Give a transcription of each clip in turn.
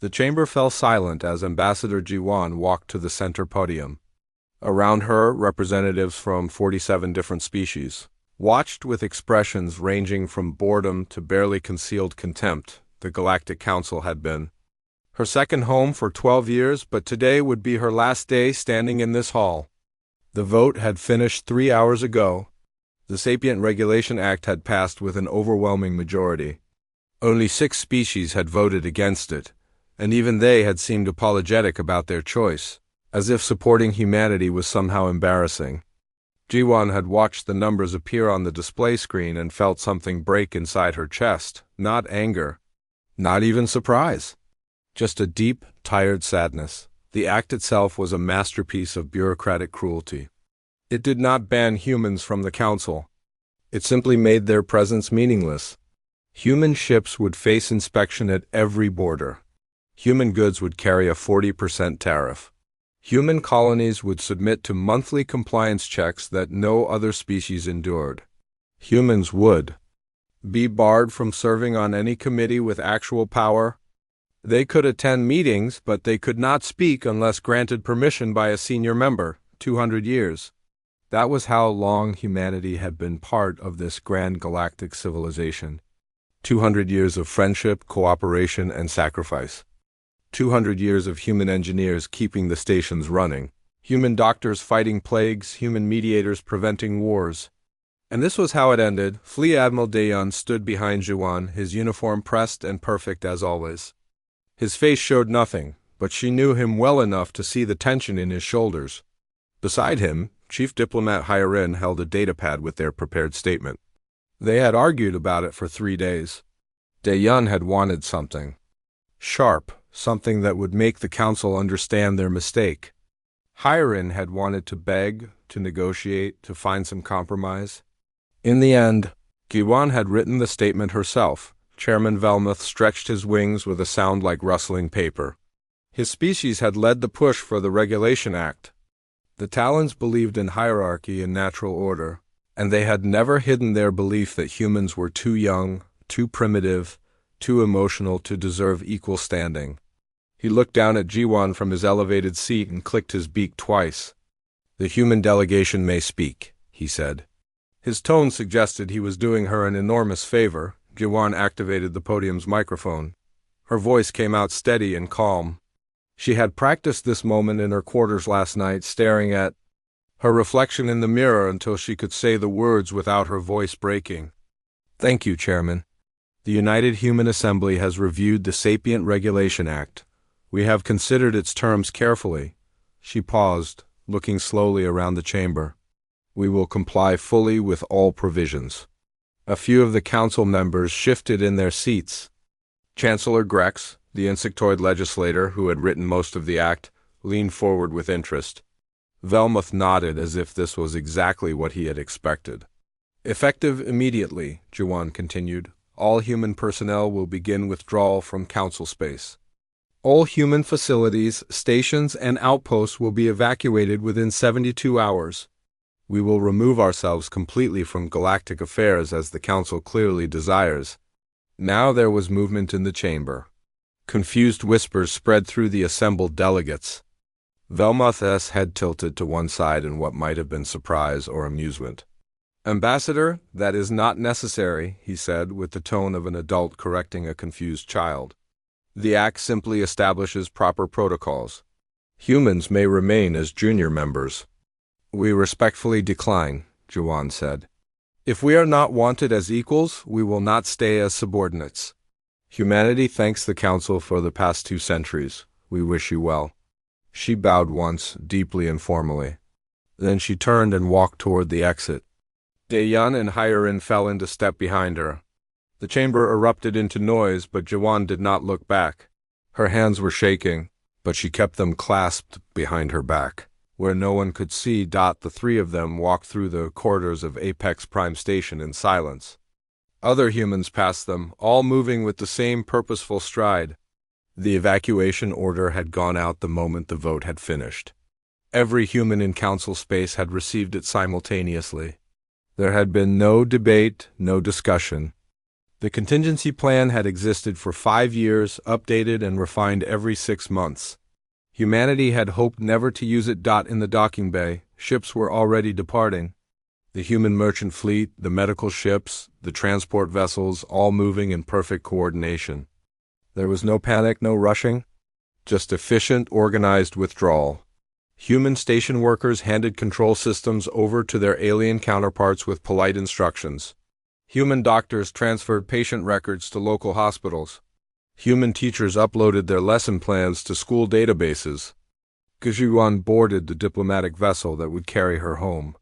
The chamber fell silent as Ambassador Jiwan walked to the center podium. Around her, representatives from 47 different species watched with expressions ranging from boredom to barely concealed contempt. The Galactic Council had been her second home for 12 years, but today would be her last day standing in this hall. The vote had finished 3 hours ago. The Sapient Regulation Act had passed with an overwhelming majority. Only 6 species had voted against it, and even they had seemed apologetic about their choice, as if supporting humanity was somehow embarrassing. Jiwan had watched the numbers appear on the display screen and felt something break inside her chest. Not anger, not even surprise. Just a deep, tired sadness. The act itself was a masterpiece of bureaucratic cruelty. It did not ban humans from the council. It simply made their presence meaningless. Human ships would face inspection at every border. Human goods would carry a 40% tariff. Human colonies would submit to monthly compliance checks that no other species endured. Humans would be barred from serving on any committee with actual power. They could attend meetings, but they could not speak unless granted permission by a senior member. 200 years. That was how long humanity had been part of this grand galactic civilization. 200 years of friendship, cooperation, and sacrifice. 200 years of human engineers keeping the stations running. Human doctors fighting plagues, human mediators preventing wars. And this was how it ended. Fleet Admiral Dayan stood behind Jiwan, his uniform pressed and perfect as always. His face showed nothing, but she knew him well enough to see the tension in his shoulders. Beside him, Chief Diplomat Hyarin held a datapad with their prepared statement. They had argued about it for 3 days. Dayan had wanted something sharp, something that would make the council understand their mistake. Hyarin had wanted to beg, to negotiate, to find some compromise. In the end, Jiwan had written the statement herself. Chairman Velmuth stretched his wings with a sound like rustling paper. His species had led the push for the Regulation Act. The Talons believed in hierarchy and natural order, and they had never hidden their belief that humans were too young, too primitive, too emotional to deserve equal standing. He looked down at Jiwan from his elevated seat and clicked his beak twice. "The human delegation may speak," he said. His tone suggested he was doing her an enormous favor. Jiwan activated the podium's microphone. Her voice came out steady and calm. She had practiced this moment in her quarters last night, staring at her reflection in the mirror until she could say the words without her voice breaking. "Thank you, Chairman. The United Human Assembly has reviewed the Sapient Regulation Act. We have considered its terms carefully." She paused, looking slowly around the chamber. "We will comply fully with all provisions." A few of the council members shifted in their seats. Chancellor Grex, the insectoid legislator who had written most of the act, leaned forward with interest. Velmuth nodded as if this was exactly what he had expected. "Effective immediately," Jiwan continued, "all human personnel will begin withdrawal from council space. All human facilities, stations, and outposts will be evacuated within 72 hours. We will remove ourselves completely from galactic affairs as the council clearly desires." Now there was movement in the chamber. Confused whispers spread through the assembled delegates. Velmuth's head tilted to one side in what might have been surprise or amusement. "Ambassador, that is not necessary," he said, with the tone of an adult correcting a confused child. "The Act simply establishes proper protocols. Humans may remain as junior members." "We respectfully decline," Jiwan said. "If we are not wanted as equals, we will not stay as subordinates. Humanity thanks the Council for the past 2 centuries. We wish you well." She bowed once, deeply and formally. Then she turned and walked toward the exit. Dayan and Hyarin fell into step behind her. The chamber erupted into noise, but Jiwan did not look back. Her hands were shaking, but she kept them clasped behind her back. Where no one could see, the 3 of them walked through the corridors of Apex Prime Station in silence. Other humans passed them, all moving with the same purposeful stride. The evacuation order had gone out the moment the vote had finished. Every human in council space had received it simultaneously. There had been no debate, no discussion. The contingency plan had existed for 5 years, updated and refined every 6 months. Humanity had hoped never to use it. In the docking bay, ships were already departing. The human merchant fleet, the medical ships, the transport vessels, all moving in perfect coordination. There was no panic, no rushing, just efficient, organized withdrawal. Human station workers handed control systems over to their alien counterparts with polite instructions. Human doctors transferred patient records to local hospitals. Human teachers uploaded their lesson plans to school databases. Zhiwan boarded the diplomatic vessel that would carry her home.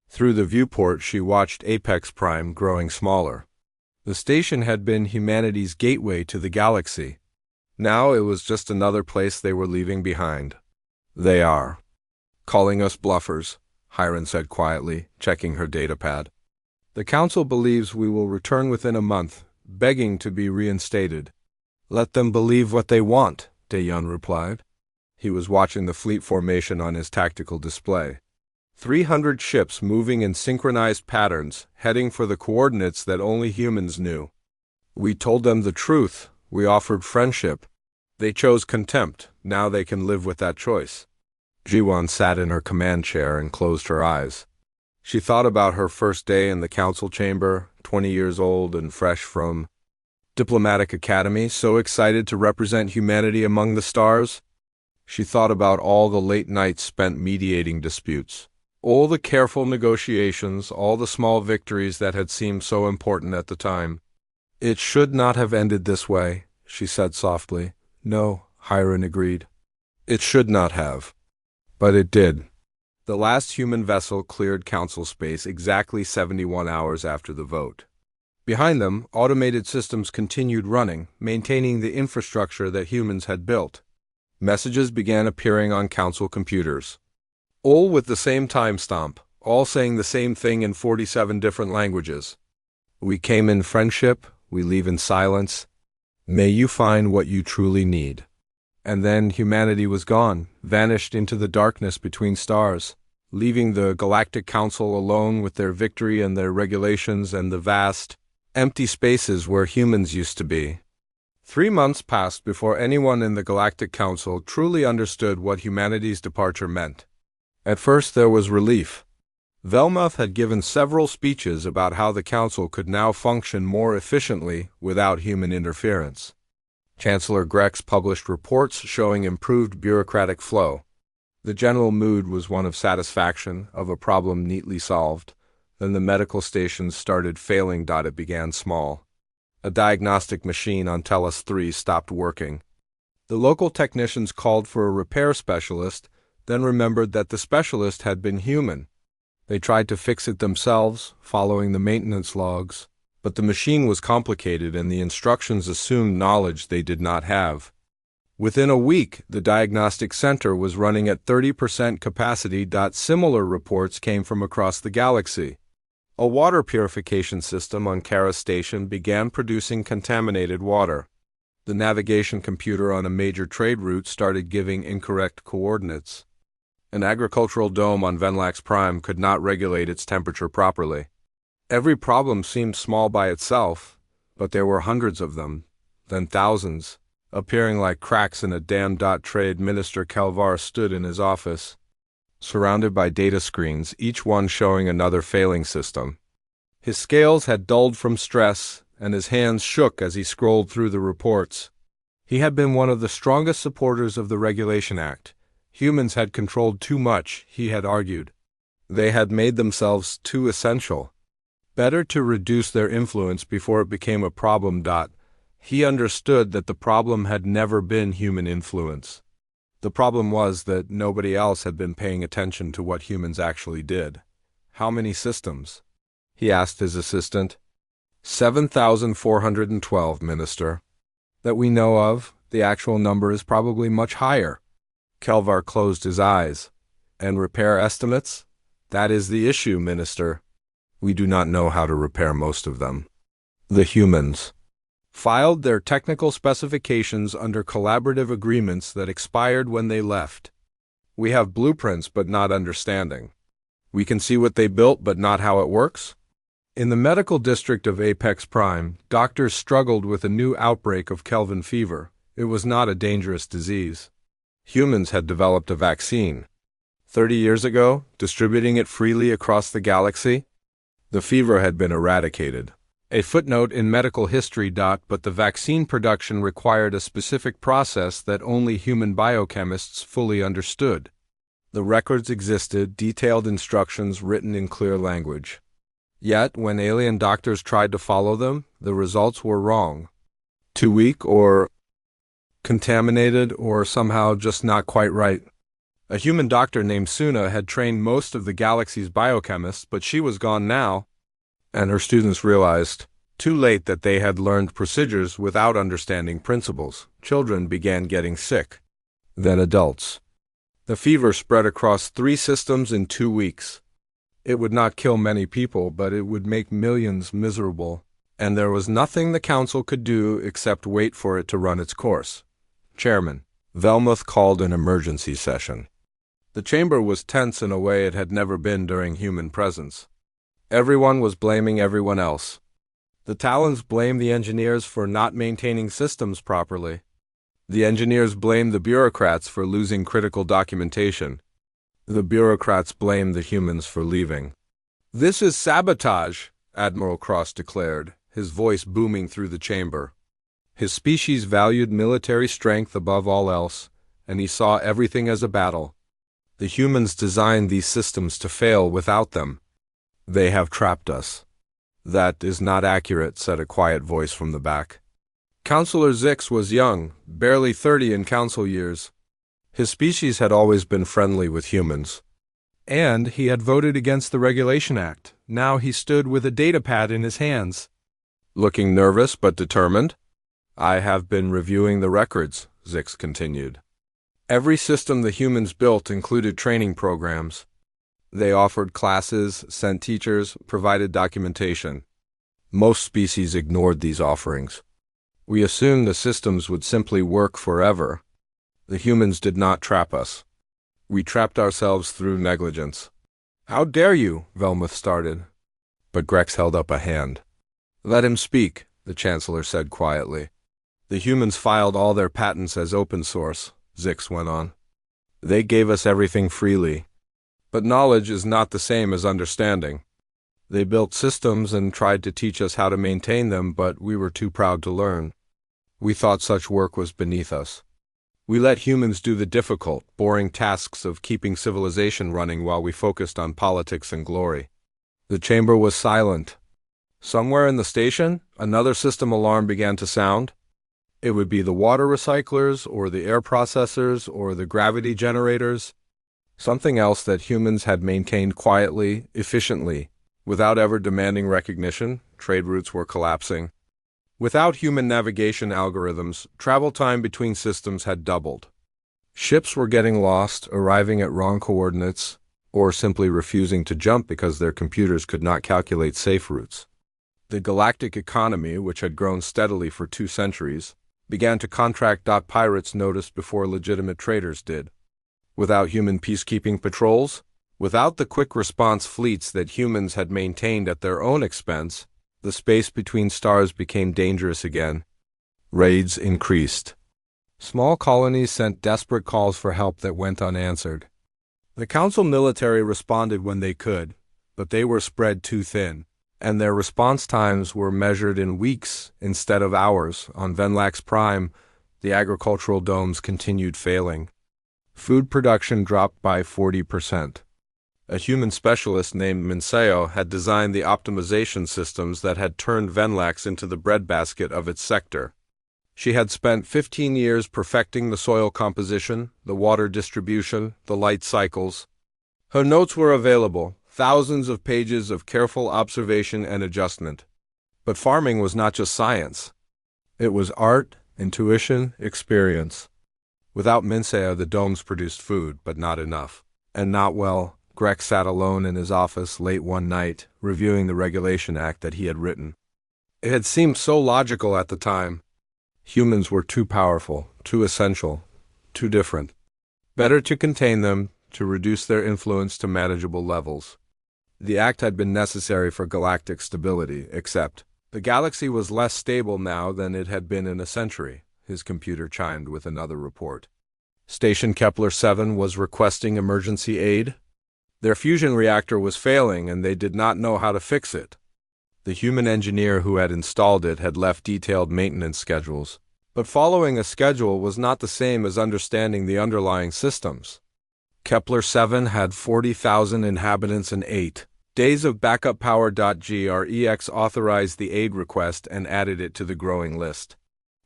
Through the viewport, she watched Apex Prime growing smaller. The station had been humanity's gateway to the galaxy. Now it was just another place they were leaving behind. They are calling us bluffers, Hiron said quietly, checking her datapad. The Council believes we will return within a month, begging to be reinstated. Let them believe what they want, Daeyeon replied. He was watching the fleet formation on his tactical display. 300 ships moving in synchronized patterns, heading for the coordinates that only humans knew. We told them the truth. We offered friendship. They chose contempt. Now they can live with that choice. Jiwon sat in her command chair and closed her eyes. She thought about her first day in the council chamber, 20 years old and fresh from Diplomatic Academy, so excited to represent humanity among the stars. She thought about all the late nights spent mediating disputes. All the careful negotiations, all the small victories that had seemed so important at the time. It should not have ended this way, she said softly. No, Hiron agreed. It should not have. But it did. The last human vessel cleared council space exactly 71 hours after the vote. Behind them, automated systems continued running, maintaining the infrastructure that humans had built. Messages began appearing on council computers. All with the same timestamp, all saying the same thing in 47 different languages. We came in friendship, we leave in silence. May you find what you truly need. And then humanity was gone, vanished into the darkness between stars, leaving the Galactic Council alone with their victory and their regulations and the vast, empty spaces where humans used to be. 3 months passed before anyone in the Galactic Council truly understood what humanity's departure meant. At first there was relief. Velmuth had given several speeches about how the Council could now function more efficiently without human interference. Chancellor Grex published reports showing improved bureaucratic flow. The general mood was one of satisfaction, of a problem neatly solved. Then the medical stations started failing. It began small. A diagnostic machine on Tellus 3 stopped working. The local technicians called for a repair specialist, then remembered that the specialist had been human. They tried to fix it themselves, following the maintenance logs, but the machine was complicated and the instructions assumed knowledge they did not have. Within a week, the diagnostic center was running at 30% capacity. Similar reports came from across the galaxy. A water purification system on Kara Station began producing contaminated water. The navigation computer on a major trade route started giving incorrect coordinates. An agricultural dome on Venlax Prime could not regulate its temperature properly. Every problem seemed small by itself, but there were hundreds of them, then thousands, appearing like cracks in a dam. Trade Minister Kelvar stood in his office, surrounded by data screens, each one showing another failing system. His scales had dulled from stress, and his hands shook as he scrolled through the reports. He had been one of the strongest supporters of the Regulation Act. Humans had controlled too much, he had argued. They had made themselves too essential. Better to reduce their influence before it became a problem. He understood that the problem had never been human influence. The problem was that nobody else had been paying attention to what humans actually did. How many systems? He asked his assistant. 7,412, Minister. That we know of, the actual number is probably much higher. Kelvar closed his eyes. And repair estimates? That is the issue, Minister. We do not know how to repair most of them. The humans filed their technical specifications under collaborative agreements that expired when they left. We have blueprints but not understanding. We can see what they built but not how it works. In the medical district of Apex Prime, doctors struggled with a new outbreak of Kelvin fever. It was not a dangerous disease. Humans had developed a vaccine. 30 years ago, distributing it freely across the galaxy, the fever had been eradicated. A footnote in medical history. But the vaccine production required a specific process that only human biochemists fully understood. The records existed, detailed instructions written in clear language. Yet, when alien doctors tried to follow them, the results were wrong. Too weak, or contaminated, or somehow just not quite right. A human doctor named Suna had trained most of the galaxy's biochemists, but she was gone now, and her students realized, too late, that they had learned procedures without understanding principles. Children began getting sick. Then adults. The fever spread across 3 systems in 2 weeks. It would not kill many people, but it would make millions miserable, and there was nothing the council could do except wait for it to run its course. Chairman Velmuth called an emergency session. The chamber was tense in a way it had never been during human presence. Everyone was blaming everyone else. The Talons blamed the engineers for not maintaining systems properly. The engineers blamed the bureaucrats for losing critical documentation. The bureaucrats blamed the humans for leaving. "This is sabotage," Admiral Cross declared, his voice booming through the chamber. His species valued military strength above all else, and he saw everything as a battle. The humans designed these systems to fail without them. They have trapped us. "That is not accurate," said a quiet voice from the back. Counselor Zix was young, barely 30 in council years. His species had always been friendly with humans. And he had voted against the Regulation Act. Now he stood with a datapad in his hands. Looking nervous but determined? "I have been reviewing the records," Zix continued. Every system the humans built included training programs. They offered classes, sent teachers, provided documentation. Most species ignored these offerings. We assumed the systems would simply work forever. The humans did not trap us. We trapped ourselves through negligence. "How dare you?" Velmuth started. But Grex held up a hand. "Let him speak," the Chancellor said quietly. "The humans filed all their patents as open source," Zix went on. "They gave us everything freely. But knowledge is not the same as understanding. They built systems and tried to teach us how to maintain them, but we were too proud to learn. We thought such work was beneath us. We let humans do the difficult, boring tasks of keeping civilization running while we focused on politics and glory." The chamber was silent. Somewhere in the station, another system alarm began to sound. It would be the water recyclers, or the air processors, or the gravity generators. Something else that humans had maintained quietly, efficiently, without ever demanding recognition. Trade routes were collapsing. Without human navigation algorithms, travel time between systems had doubled. Ships were getting lost, arriving at wrong coordinates, or simply refusing to jump because their computers could not calculate safe routes. The galactic economy, which had grown steadily for 2 centuries, began to contract. Pirates noticed before legitimate traders did. Without human peacekeeping patrols, without the quick response fleets that humans had maintained at their own expense, the space between stars became dangerous again. Raids increased. Small colonies sent desperate calls for help that went unanswered. The Council military responded when they could, but they were spread too thin, and their response times were measured in weeks instead of hours. On Venlax Prime, the agricultural domes continued failing. Food production dropped by 40%. A human specialist named Minseo had designed the optimization systems that had turned Venlax into the breadbasket of its sector. She had spent 15 years perfecting the soil composition, the water distribution, the light cycles. Her notes were available, thousands of pages of careful observation and adjustment. But farming was not just science. It was art, intuition, experience. Without Minseo, the domes produced food, but not enough. And not well. Greg sat alone in his office late one night, reviewing the Regulation Act that he had written. It had seemed so logical at the time. Humans were too powerful, too essential, too different. Better to contain them, to reduce their influence to manageable levels. The act had been necessary for galactic stability, except the galaxy was less stable now than it had been in a century. His computer chimed with another report. Station Kepler-7 was requesting emergency aid. Their fusion reactor was failing and they did not know how to fix it. The human engineer who had installed it had left detailed maintenance schedules. But following a schedule was not the same as understanding the underlying systems. Kepler-7 had 40,000 inhabitants and 8 days of backup power. GREX authorized the aid request and added it to the growing list.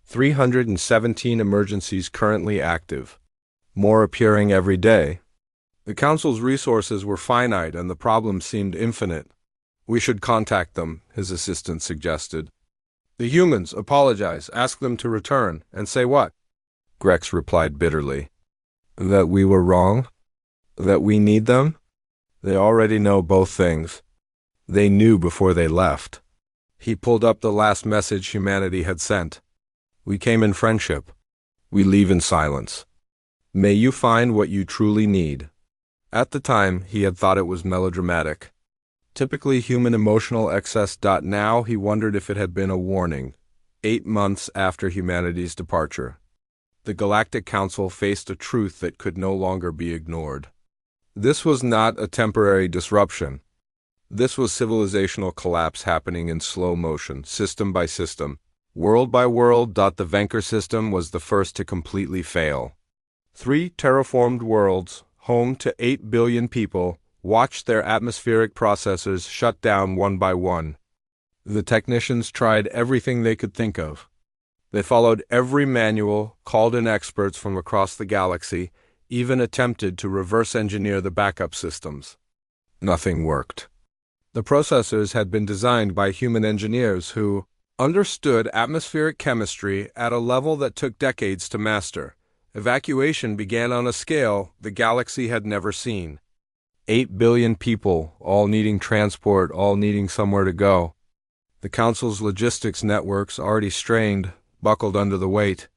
317 emergencies currently active. More appearing every day. The Council's resources were finite and the problem seemed infinite. We should contact them, his assistant suggested. The humans, apologize, ask them to return, and say what? Grex replied bitterly. That we were wrong? That we need them? They already know both things. They knew before they left. He pulled up the last message humanity had sent. We came in friendship. We leave in silence. May you find what you truly need. At the time, he had thought it was melodramatic. Typically human emotional excess. Now he wondered if it had been a warning. 8 months after humanity's departure, the Galactic Council faced a truth that could no longer be ignored. This was not a temporary disruption. This was civilizational collapse happening in slow motion, system by system, world by world. The Venker system was the first to completely fail. 3 terraformed worlds, home to 8 billion people, watched their atmospheric processors shut down one by one. The technicians tried everything they could think of. They followed every manual, called in experts from across the galaxy, even attempted to reverse engineer the backup systems. Nothing worked. The processors had been designed by human engineers who understood atmospheric chemistry at a level that took decades to master. Evacuation began on a scale the galaxy had never seen. 8 billion people, all needing transport, all needing somewhere to go. The Council's logistics networks, already strained, buckled under the weight.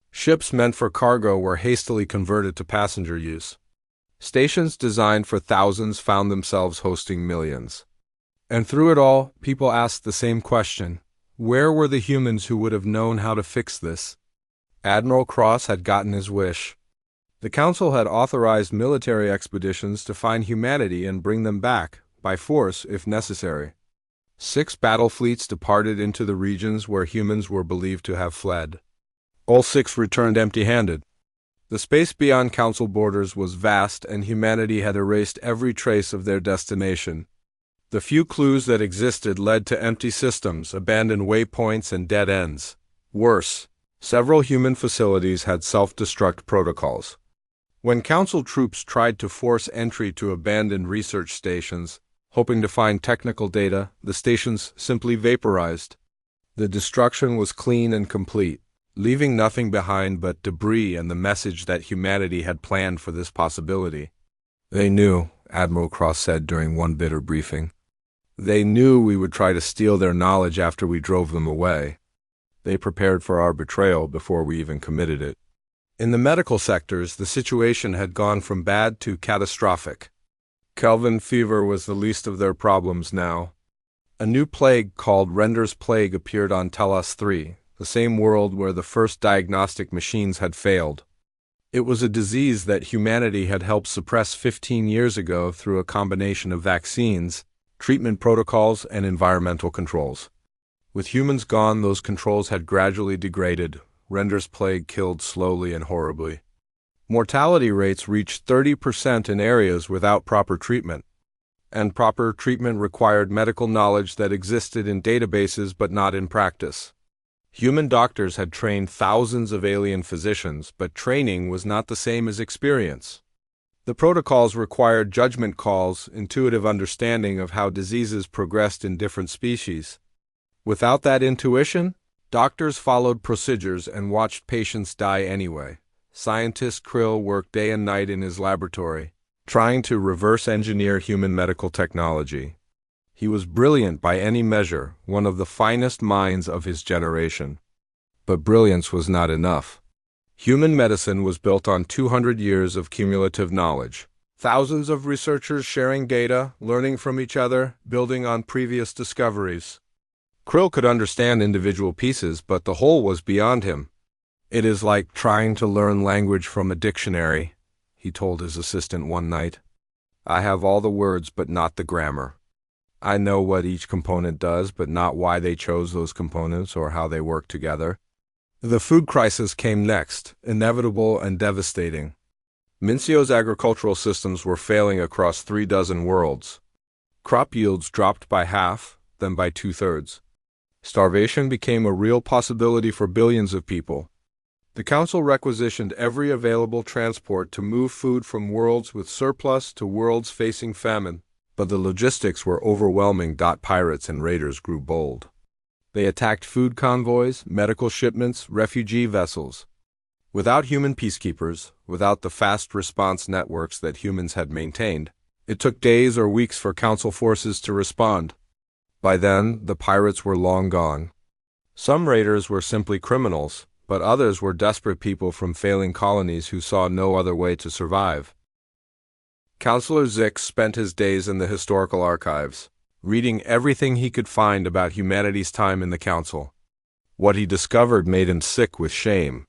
Ships meant for cargo were hastily converted to passenger use. Stations designed for thousands found themselves hosting millions. And through it all, people asked the same question. Where were the humans who would have known how to fix this? Admiral Cross had gotten his wish. The Council had authorized military expeditions to find humanity and bring them back, by force if necessary. 6 battle fleets departed into the regions where humans were believed to have fled. All 6 returned empty-handed. The space beyond Council borders was vast and humanity had erased every trace of their destination. The few clues that existed led to empty systems, abandoned waypoints, and dead ends. Worse, several human facilities had self-destruct protocols. When Council troops tried to force entry to abandoned research stations, hoping to find technical data, the stations simply vaporized. The destruction was clean and complete, leaving nothing behind but debris and the message that humanity had planned for this possibility. They knew, Admiral Cross said during one bitter briefing. They knew we would try to steal their knowledge after we drove them away. They prepared for our betrayal before we even committed it. In the medical sectors, the situation had gone from bad to catastrophic. Kelvin fever was the least of their problems now. A new plague called Render's Plague appeared on Telos 3, the same world where the first diagnostic machines had failed. It was a disease that humanity had helped suppress 15 years ago through a combination of vaccines, treatment protocols, and environmental controls. With humans gone, those controls had gradually degraded. Render's Plague killed slowly and horribly. Mortality rates reached 30% in areas without proper treatment. And proper treatment required medical knowledge that existed in databases but not in practice. Human doctors had trained thousands of alien physicians, but training was not the same as experience. The protocols required judgment calls, intuitive understanding of how diseases progressed in different species. Without that intuition, doctors followed procedures and watched patients die anyway. Scientist Krill worked day and night in his laboratory, trying to reverse engineer human medical technology. He was brilliant by any measure, one of the finest minds of his generation. But brilliance was not enough. Human medicine was built on 200 years of cumulative knowledge, Thousands of researchers sharing data, learning from each other, building on previous discoveries. Krill could understand individual pieces, but the whole was beyond him. "It is like trying to learn language from a dictionary," he told his assistant one night. "I have all the words, but not the grammar. I know what each component does, but not why they chose those components or how they work together." The food crisis came next, inevitable and devastating. Mincio's agricultural systems were failing across 36 worlds. Crop yields dropped by half, then by 2/3. Starvation became a real possibility for billions of people. The Council requisitioned every available transport to move food from worlds with surplus to worlds facing famine, but the logistics were overwhelming. Pirates and raiders grew bold. They attacked food convoys, medical shipments, refugee vessels. Without human peacekeepers, without the fast response networks that humans had maintained, it took days or weeks for Council forces to respond. By then, the pirates were long gone. Some raiders were simply criminals, but others were desperate people from failing colonies who saw no other way to survive. Counselor Zix spent his days in the historical archives, reading everything he could find about humanity's time in the Council. What he discovered made him sick with shame.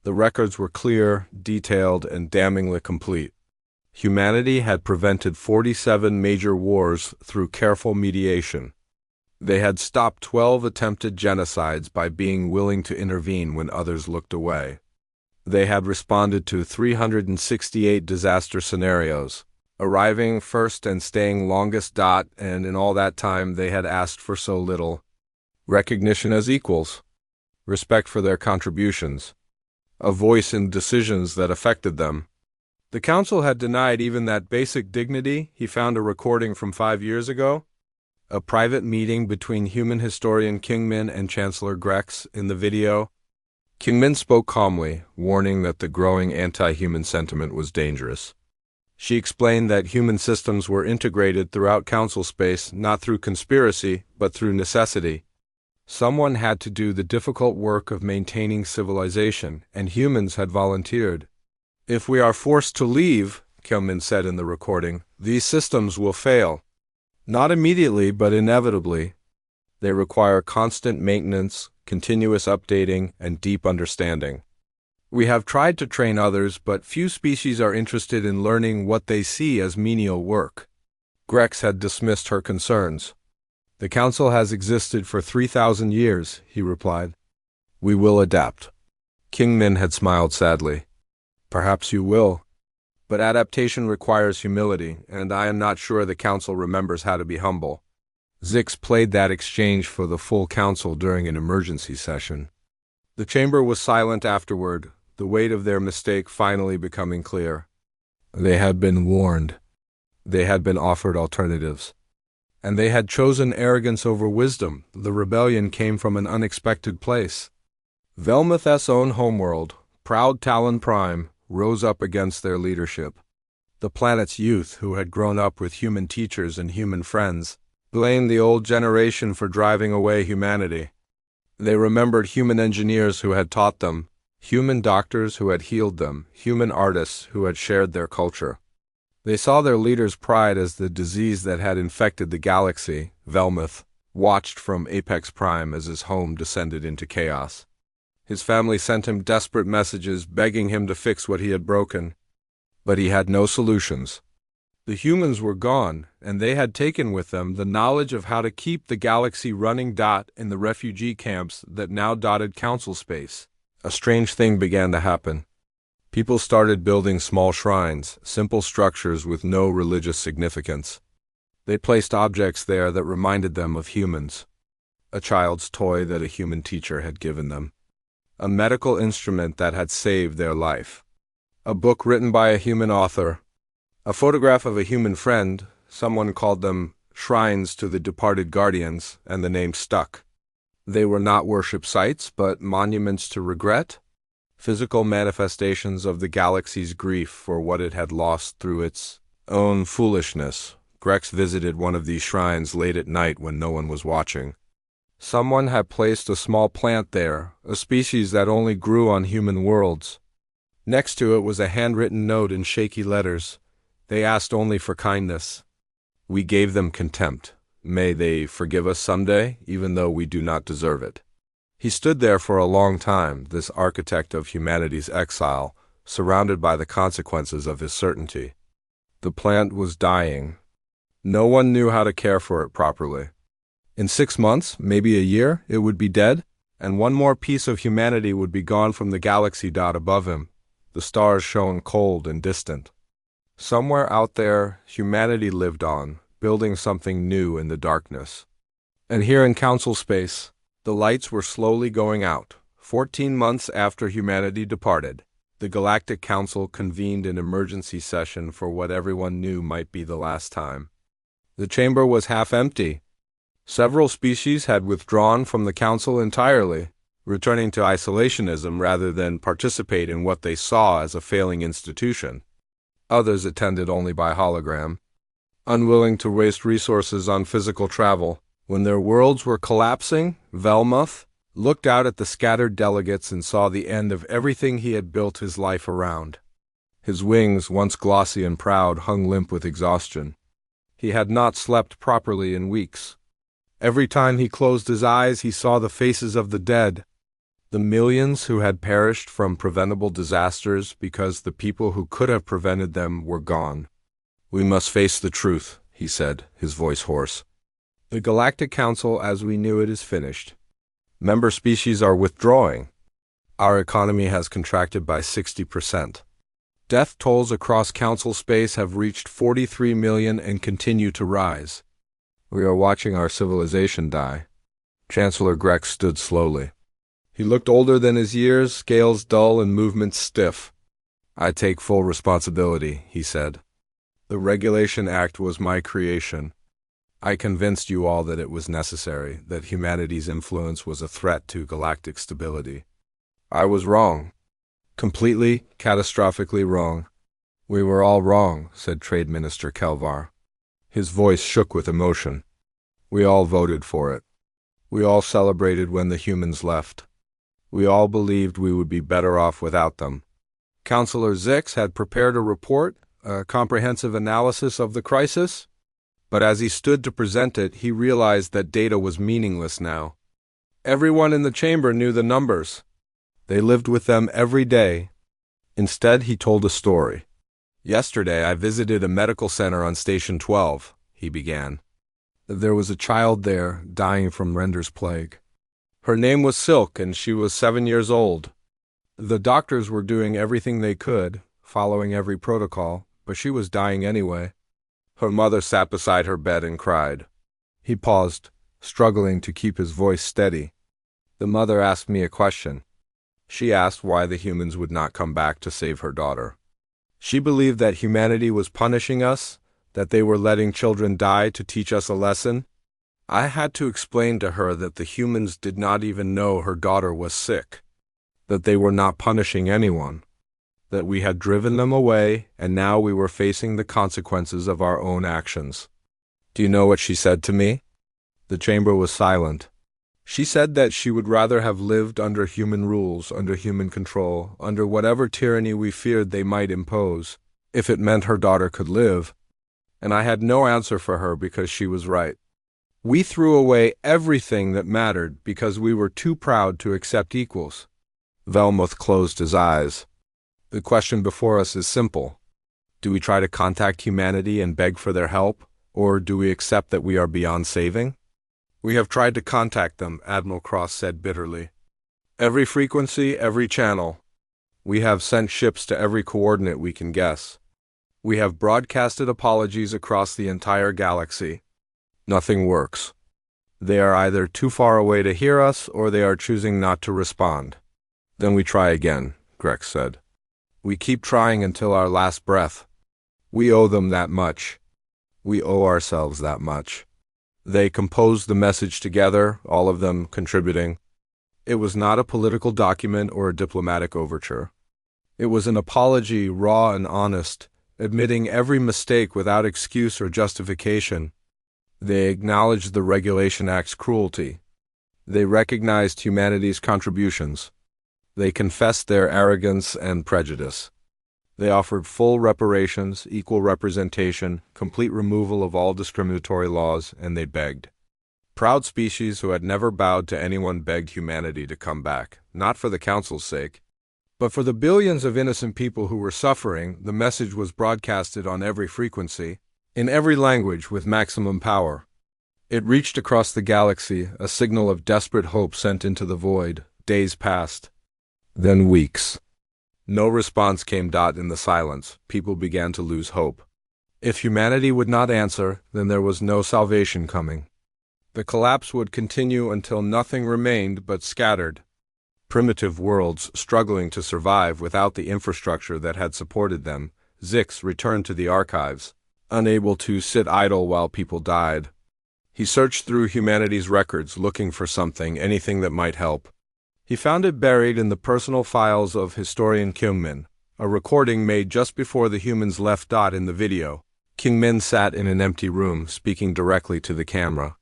The records were clear, detailed, and damningly complete. Humanity had prevented 47 major wars through careful mediation. They had stopped 12 attempted genocides by being willing to intervene when others looked away. They had responded to 368 disaster scenarios, arriving first and staying longest. And in all that time they had asked for so little: recognition as equals, respect for their contributions, a voice in decisions that affected them. The Council had denied even that basic dignity. He found a recording from 5 years ago, a private meeting between human historian Kingmin and Chancellor Grex. In the video, Kingmin spoke calmly, warning that the growing anti-human sentiment was dangerous. She explained that human systems were integrated throughout Council space, not through conspiracy, but through necessity. Someone had to do the difficult work of maintaining civilization, and humans had volunteered. "If we are forced to leave," Kingmin said in the recording, "these systems will fail. Not immediately, but inevitably. They require constant maintenance, continuous updating, and deep understanding. We have tried to train others, but few species are interested in learning what they see as menial work." Grex had dismissed her concerns. "The Council has existed for 3,000 years, he replied. "We will adapt." Kingmin had smiled sadly. "Perhaps you will. But adaptation requires humility, and I am not sure the Council remembers how to be humble." Zix played that exchange for the full Council during an emergency session. The chamber was silent afterward, the weight of their mistake finally becoming clear. They had been warned. They had been offered alternatives. And they had chosen arrogance over wisdom. The rebellion came from an unexpected place. Velmuth's own homeworld, proud Talon Prime, rose up against their leadership. The planet's youth, who had grown up with human teachers and human friends, blamed the old generation for driving away humanity. They remembered human engineers who had taught them, human doctors who had healed them, human artists who had shared their culture. They saw their leader's pride as the disease that had infected the galaxy. Velmuth watched from Apex Prime as his home descended into chaos. His family sent him desperate messages begging him to fix what he had broken. But he had no solutions. The humans were gone, and they had taken with them the knowledge of how to keep the galaxy running. In the refugee camps that now dotted Council space, a strange thing began to happen. People started building small shrines, simple structures with no religious significance. They placed objects there that reminded them of humans. A child's toy that a human teacher had given them. A medical instrument that had saved their life. A book written by a human author. A photograph of a human friend. Someone called them shrines to the departed guardians, and the name stuck. They were not worship sites, but monuments to regret. Physical manifestations of the galaxy's grief for what it had lost through its own foolishness. Grex visited one of these shrines late at night when no one was watching. Someone had placed a small plant there, a species that only grew on human worlds. Next to it was a handwritten note in shaky letters. They asked only for kindness. We gave them contempt. May they forgive us someday, even though we do not deserve it. He stood there for a long time, this architect of humanity's exile, surrounded by the consequences of his certainty. The plant was dying. No one knew how to care for it properly. In 6 months, maybe a year, it would be dead, and one more piece of humanity would be gone from the galaxy dot above him. The stars shone cold and distant. Somewhere out there, humanity lived on, building something new in the darkness. And here in Council Space, the lights were slowly going out. 14 months after humanity departed, the Galactic Council convened an emergency session for what everyone knew might be the last time. The chamber was half empty. Several species had withdrawn from the Council entirely, returning to isolationism rather than participate in what they saw as a failing institution. Others attended only by hologram, unwilling to waste resources on physical travel. When their worlds were collapsing, Velmuth looked out at the scattered delegates and saw the end of everything he had built his life around. His wings, once glossy and proud, hung limp with exhaustion. He had not slept properly in weeks. Every time he closed his eyes, he saw the faces of the dead, the millions who had perished from preventable disasters because the people who could have prevented them were gone. "We must face the truth," he said, his voice hoarse. "The Galactic Council as we knew it is finished. Member species are withdrawing. Our economy has contracted by 60%. Death tolls across Council space have reached 43 million and continue to rise. We are watching our civilization die." Chancellor Grex stood slowly. He looked older than his years, scales dull and movements stiff. "I take full responsibility," he said. "The Regulation Act was my creation. I convinced you all that it was necessary, that humanity's influence was a threat to galactic stability. I was wrong. Completely, catastrophically wrong." "We were all wrong," said Trade Minister Kelvar. His voice shook with emotion. "We all voted for it. We all celebrated when the humans left. We all believed we would be better off without them." Councillor Zix had prepared a report, a comprehensive analysis of the crisis, but as he stood to present it, he realized that data was meaningless now. Everyone in the chamber knew the numbers. They lived with them every day. Instead, he told a story. "Yesterday, I visited a medical center on Station 12, he began. There was a child there, dying from Render's plague. Her name was Silk, and she was 7 years old. The doctors were doing everything they could, following every protocol, but she was dying anyway. Her mother sat beside her bed and cried." He paused, struggling to keep his voice steady. "The mother asked me a question. She asked why the humans would not come back to save her daughter. She believed that humanity was punishing us, that they were letting children die to teach us a lesson. I had to explain to her that the humans did not even know her daughter was sick, that they were not punishing anyone, that we had driven them away and now we were facing the consequences of our own actions." "Do you know what she said to me?" The chamber was silent. "She said that she would rather have lived under human rules, under human control, under whatever tyranny we feared they might impose, if it meant her daughter could live. And I had no answer for her because she was right. We threw away everything that mattered because we were too proud to accept equals." Velmuth closed his eyes. "The question before us is simple. Do we try to contact humanity and beg for their help, or do we accept that we are beyond saving?" "We have tried to contact them," Admiral Cross said bitterly. "Every frequency, every channel. We have sent ships to every coordinate we can guess. We have broadcasted apologies across the entire galaxy. Nothing works. They are either too far away to hear us, or they are choosing not to respond." "Then we try again," Grex said. "We keep trying until our last breath. We owe them that much. We owe ourselves that much." They composed the message together, all of them contributing. It was not a political document or a diplomatic overture. It was an apology, raw and honest, admitting every mistake without excuse or justification. They acknowledged the Regulation Act's cruelty. They recognized humanity's contributions. They confessed their arrogance and prejudice. They offered full reparations, equal representation, complete removal of all discriminatory laws, and they begged. Proud species who had never bowed to anyone begged humanity to come back, not for the Council's sake, but for the billions of innocent people who were suffering. The message was broadcasted on every frequency, in every language with maximum power. It reached across the galaxy, a signal of desperate hope sent into the void. Days passed, then weeks. No response came. In the silence, people began to lose hope. If humanity would not answer, then there was no salvation coming. The collapse would continue until nothing remained but scattered, primitive worlds struggling to survive without the infrastructure that had supported them. Zix returned to the archives, unable to sit idle while people died. He searched through humanity's records, looking for something, anything that might help. He found it buried in the personal files of historian Kyungmin, a recording made just before the humans left. In the video, Kyungmin sat in an empty room, speaking directly to the camera.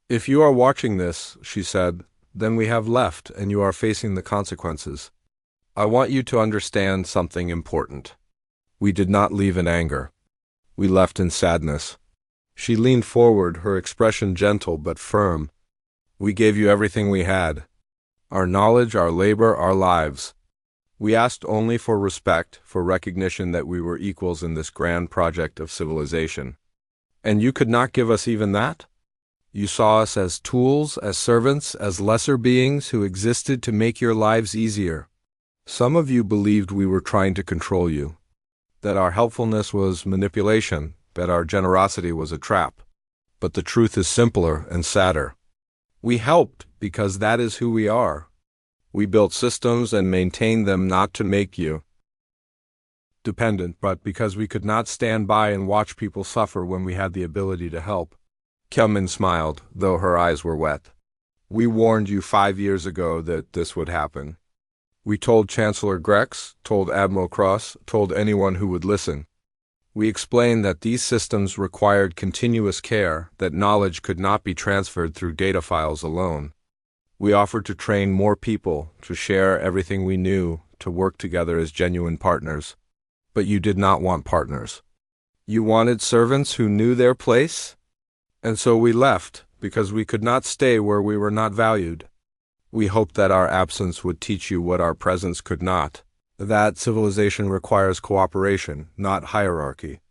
"If you are watching this," she said, "then we have left and you are facing the consequences. I want you to understand something important. We did not leave in anger. We left in sadness." She leaned forward, her expression gentle but firm. "We gave you everything we had. Our knowledge, our labor, our lives. We asked only for respect, for recognition that we were equals in this grand project of civilization. And you could not give us even that? You saw us as tools, as servants, as lesser beings who existed to make your lives easier. Some of you believed we were trying to control you, that our helpfulness was manipulation, that our generosity was a trap. But the truth is simpler and sadder. We helped because that is who we are. We built systems and maintained them not to make you dependent, but because we could not stand by and watch people suffer when we had the ability to help." Kyungmin smiled, though her eyes were wet. "We warned you 5 years ago that this would happen. We told Chancellor Grex, told Admiral Cross, told anyone who would listen. We explained that these systems required continuous care, that knowledge could not be transferred through data files alone. We offered to train more people, to share everything we knew, to work together as genuine partners. But you did not want partners. You wanted servants who knew their place? And so we left, because we could not stay where we were not valued. We hoped that our absence would teach you what our presence could not. That civilization requires cooperation, not hierarchy.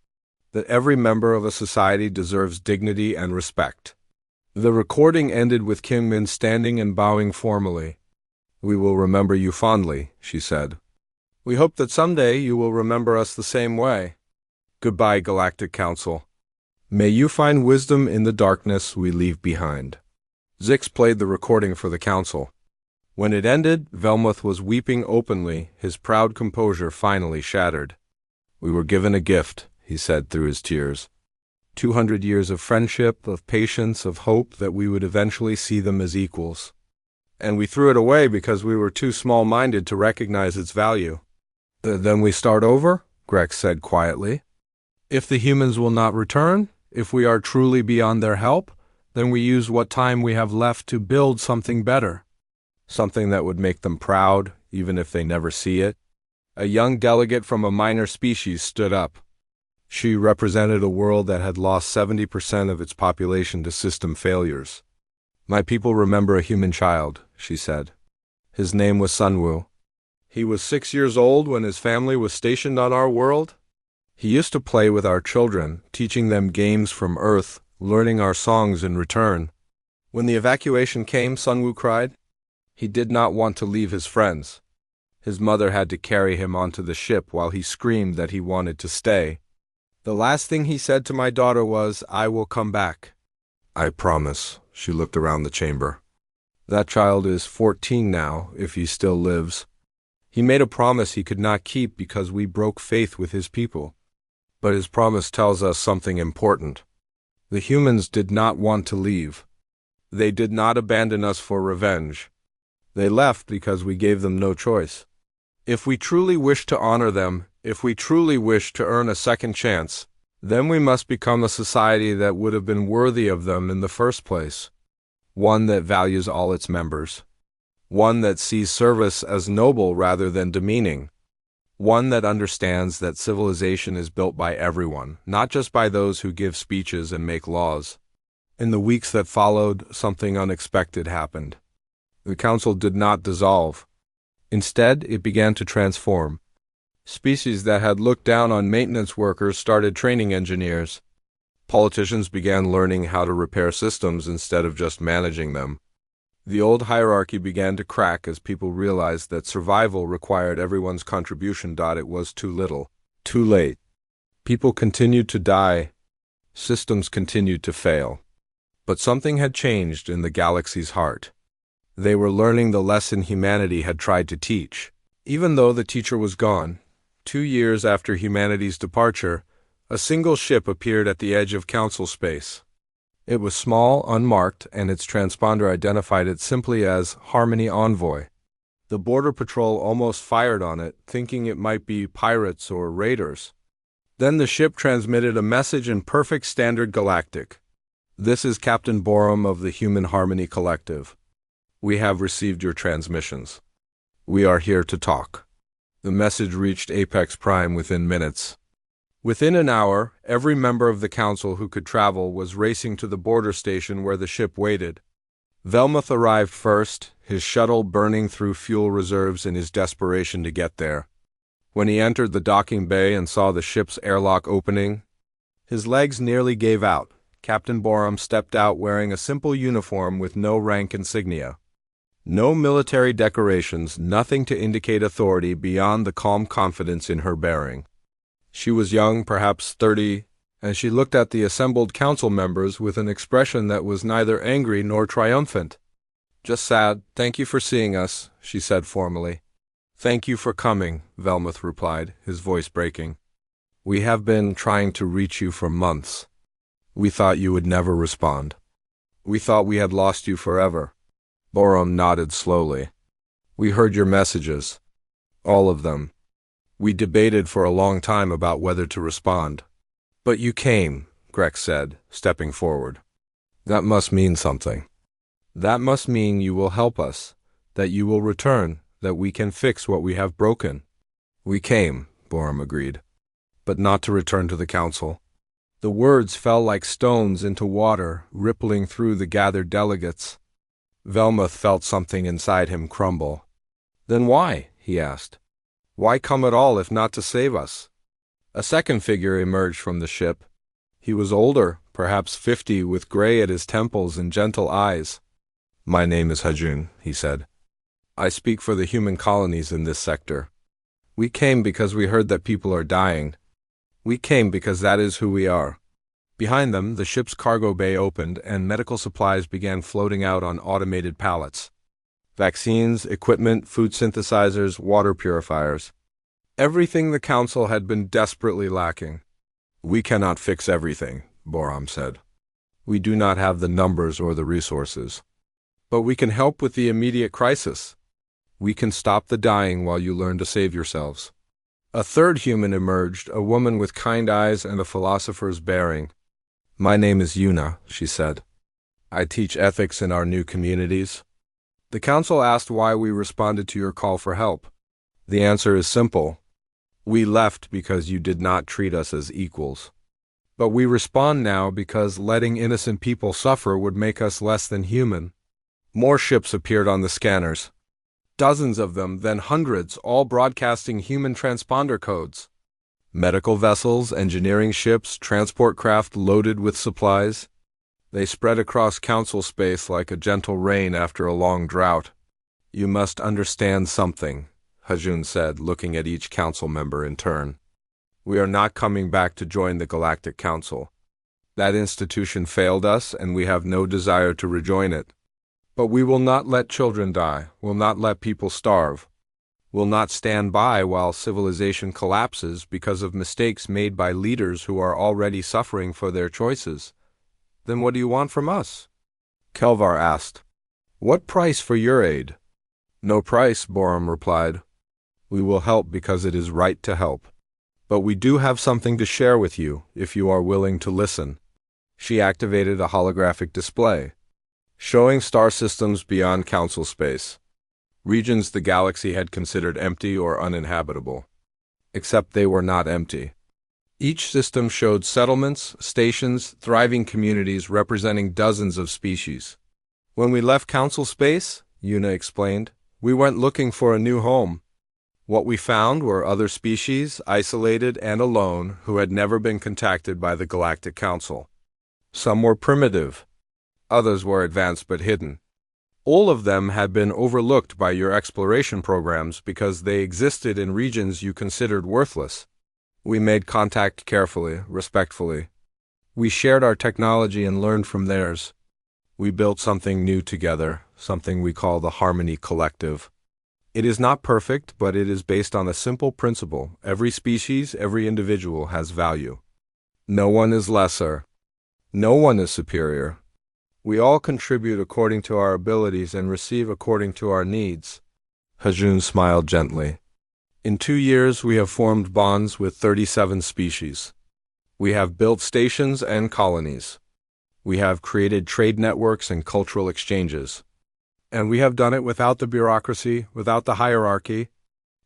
That every member of a society deserves dignity and respect." The recording ended with Kyungmin standing and bowing formally. "We will remember you fondly," she said. "We hope that someday you will remember us the same way. Goodbye, Galactic Council. May you find wisdom in the darkness we leave behind." Zix played the recording for the Council. When it ended, Velmuth was weeping openly, his proud composure finally shattered. "We were given a gift," he said through his tears. 200 years of friendship, of patience, of hope that we would eventually see them as equals. And we threw it away because we were too small-minded to recognize its value. "Then we start over?" Grex said quietly. "If the humans will not return, if we are truly beyond their help, then we use what time we have left to build something better. Something that would make them proud, even if they never see it." A young delegate from a minor species stood up. She represented a world that had lost 70% of its population to system failures. "My people remember a human child," she said. "His name was Sunwoo. He was 6 years old when his family was stationed on our world. He used to play with our children, teaching them games from Earth, learning our songs in return. When the evacuation came," Sunwoo cried, "he did not want to leave his friends. His mother had to carry him onto the ship while he screamed that he wanted to stay. The last thing he said to my daughter was, 'I will come back.' I promise." She looked around the chamber. "That child is 14 now, if he still lives. He made a promise he could not keep because we broke faith with his people. But his promise tells us something important. The humans did not want to leave. They did not abandon us for revenge. They left because we gave them no choice. If we truly wish to honor them, if we truly wish to earn a second chance, then we must become a society that would have been worthy of them in the first place. One that values all its members. One that sees service as noble rather than demeaning. One that understands that civilization is built by everyone, not just by those who give speeches and make laws. In the weeks that followed, something unexpected happened. The council did not dissolve. Instead, it began to transform. Species that had looked down on maintenance workers started training engineers. Politicians began learning how to repair systems instead of just managing them. The old hierarchy began to crack as people realized that survival required everyone's contribution. It was too little, too late. People continued to die. Systems continued to fail. But something had changed in the galaxy's heart. They were learning the lesson humanity had tried to teach. Even though the teacher was gone, 2 years after humanity's departure, a single ship appeared at the edge of council space. It was small, unmarked, and its transponder identified it simply as Harmony Envoy. The Border Patrol almost fired on it, thinking it might be pirates or raiders. Then the ship transmitted a message in perfect standard Galactic. "This is Captain Borum of the Human Harmony Collective. We have received your transmissions. We are here to talk." The message reached Apex Prime within minutes. Within an hour, every member of the council who could travel was racing to the border station where the ship waited. Velmuth arrived first, his shuttle burning through fuel reserves in his desperation to get there. When he entered the docking bay and saw the ship's airlock opening, his legs nearly gave out. Captain Borum stepped out wearing a simple uniform with no rank insignia. No military decorations, nothing to indicate authority beyond the calm confidence in her bearing. She was young, perhaps 30, and she looked at the assembled council members with an expression that was neither angry nor triumphant. "Just sad. Thank you for seeing us," she said formally. "Thank you for coming," Velmuth replied, his voice breaking. "We have been trying to reach you for months. We thought you would never respond. We thought we had lost you forever." Borum nodded slowly. "We heard your messages. All of them. We debated for a long time about whether to respond. But you came," Grek said, stepping forward. "That must mean something. That must mean you will help us, that you will return, that we can fix what we have broken." "We came," Borum agreed, "but not to return to the council." The words fell like stones into water, rippling through the gathered delegates. Velmuth felt something inside him crumble. "Then why?" he asked. "Why come at all if not to save us?" A second figure emerged from the ship. He was older, perhaps 50, with gray at his temples and gentle eyes. "My name is Hajun," he said. "I speak for the human colonies in this sector. We came because we heard that people are dying. We came because that is who we are." Behind them, the ship's cargo bay opened and medical supplies began floating out on automated pallets. Vaccines, equipment, food synthesizers, water purifiers. Everything the council had been desperately lacking. "We cannot fix everything," Borum said. "We do not have the numbers or the resources. But we can help with the immediate crisis. We can stop the dying while you learn to save yourselves." A third human emerged, a woman with kind eyes and a philosopher's bearing. "My name is Yuna," she said. "I teach ethics in our new communities." The council asked why we responded to your call for help. The answer is simple. We left because you did not treat us as equals. But we respond now because letting innocent people suffer would make us less than human. More ships appeared on the scanners. Dozens of them, then hundreds, all broadcasting human transponder codes. Medical vessels, engineering ships, transport craft loaded with supplies. They spread across council space like a gentle rain after a long drought. "You must understand something," Hajun said, looking at each council member in turn. "We are not coming back to join the Galactic Council. That institution failed us, and we have no desire to rejoin it. But we will not let children die, will not let people starve, will not stand by while civilization collapses because of mistakes made by leaders who are already suffering for their choices. Then what do you want from us?" Kelvar asked. "What price for your aid?" "No price," Borum replied. "We will help because it is right to help. But we do have something to share with you, if you are willing to listen." She activated a holographic display, showing star systems beyond council space, regions the galaxy had considered empty or uninhabitable. except they were not empty. Each system showed settlements, stations, thriving communities representing dozens of species. When we left Council Space, Yuna explained, we went looking for a new home. What we found were other species, isolated and alone, who had never been contacted by the Galactic Council. Some were primitive. Others were advanced but hidden. All of them had been overlooked by your exploration programs because they existed in regions you considered worthless. We made contact carefully, respectfully. We shared our technology and learned from theirs. We built something new together, something we call the Harmony Collective. It is not perfect, but it is based on a simple principle. Every species, every individual has value. No one is lesser. No one is superior. We all contribute according to our abilities and receive according to our needs. Hajun smiled gently. In 2 years, we have formed bonds with 37 species. We have built stations and colonies. We have created trade networks and cultural exchanges. And we have done it without the bureaucracy, without the hierarchy,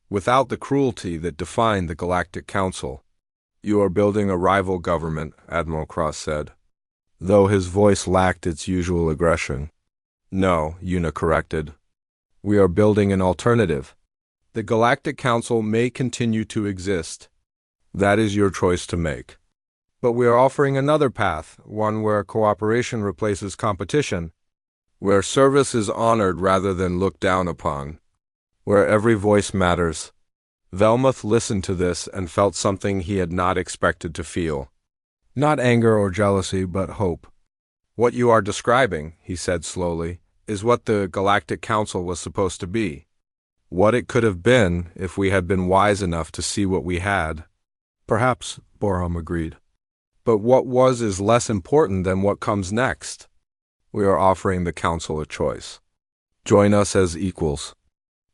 without the cruelty that defined the Galactic Council. You are building a rival government, Admiral Cross said, though his voice lacked its usual aggression. No, Yuna corrected. We are building an alternative. The Galactic Council may continue to exist. That is your choice to make. But we are offering another path, one where cooperation replaces competition, where service is honored rather than looked down upon, where every voice matters. Velmuth listened to this and felt something he had not expected to feel. Not anger or jealousy, but hope. What you are describing, he said slowly, is what the Galactic Council was supposed to be. What it could have been if we had been wise enough to see what we had. Perhaps, Borham agreed. But what was is less important than what comes next. We are offering the Council a choice. Join us as equals.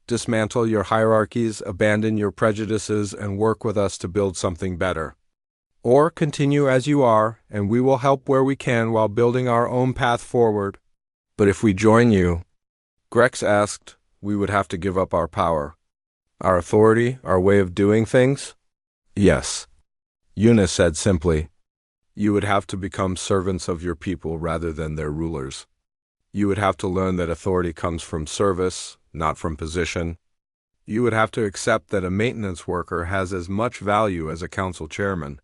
Dismantle your hierarchies, abandon your prejudices, and work with us to build something better. Or continue as you are, and we will help where we can while building our own path forward. But if we join you, Grex asked, we would have to give up our power. Our authority, our way of doing things? Yes. Yuna said simply, you would have to become servants of your people rather than their rulers. You would have to learn that authority comes from service, not from position. You would have to accept that a maintenance worker has as much value as a council chairman.